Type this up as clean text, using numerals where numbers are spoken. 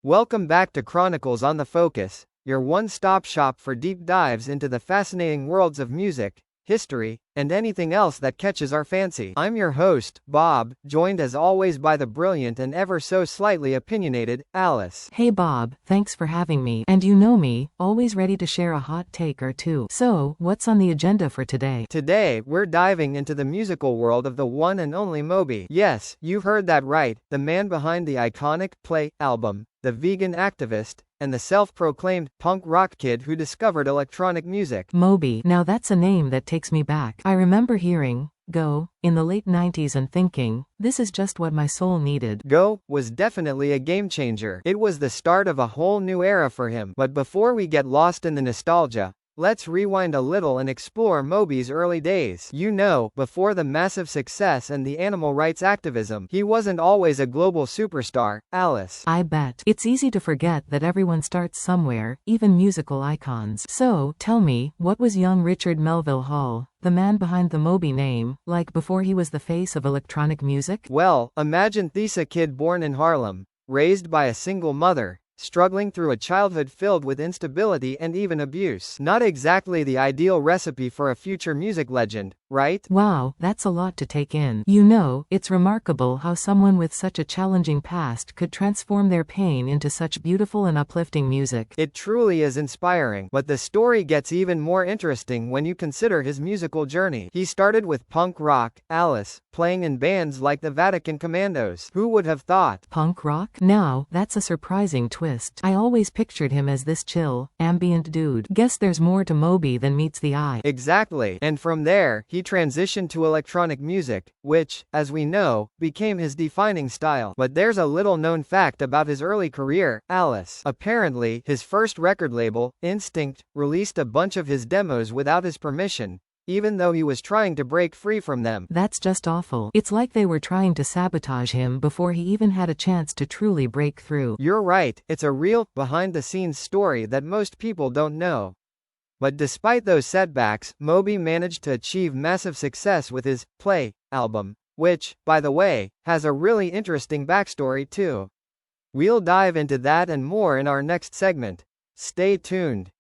Welcome back to Chronicles on the Focus, your one-stop shop for deep dives into the fascinating worlds of music, history, and anything else that catches our fancy. I'm your host, Bob, joined as always by the brilliant and ever so slightly opinionated, Alice. Hey Bob, thanks for having me. And you know me, always ready to share a hot take or two. So, what's on the agenda for today? Today, we're diving into the musical world of the one and only Moby. Yes, you've heard that right, the man behind the iconic Play album, the vegan activist, and the self-proclaimed punk rock kid who discovered electronic music. Moby, now that's a name that takes me back. I remember hearing Go in the late 90s and thinking, this is just what my soul needed. Go was definitely a game changer. It was the start of a whole new era for him. But before we get lost in the nostalgia, let's rewind a little and explore Moby's early days. You know, before the massive success and the animal rights activism, he wasn't always a global superstar, Alice. I bet. It's easy to forget that everyone starts somewhere, even musical icons. So, tell me, what was young Richard Melville Hall, the man behind the Moby name, like before he was the face of electronic music? Well, imagine this: a kid born in Harlem, raised by a single mother, struggling through a childhood filled with instability and even abuse. Not exactly the ideal recipe for a future music legend, right? Wow, that's a lot to take in. You know, it's remarkable how someone with such a challenging past could transform their pain into such beautiful and uplifting music. It truly is inspiring, but the story gets even more interesting when you consider his musical journey. He started with punk rock, Alice, playing in bands like the Vatican Commandos. Who would have thought? Punk rock? Now, that's a surprising twist. I always pictured him as this chill, ambient dude. Guess there's more to Moby than meets the eye. Exactly. And from there, he transitioned to electronic music, which, as we know, became his defining style. But there's a little-known fact about his early career, Alice. Apparently, his first record label, Instinct, released a bunch of his demos without his permission, even though he was trying to break free from them. That's just awful. It's like they were trying to sabotage him before he even had a chance to truly break through. You're right, it's a real, behind-the-scenes story that most people don't know. But despite those setbacks, Moby managed to achieve massive success with his Play album, which, by the way, has a really interesting backstory too. We'll dive into that and more in our next segment. Stay tuned.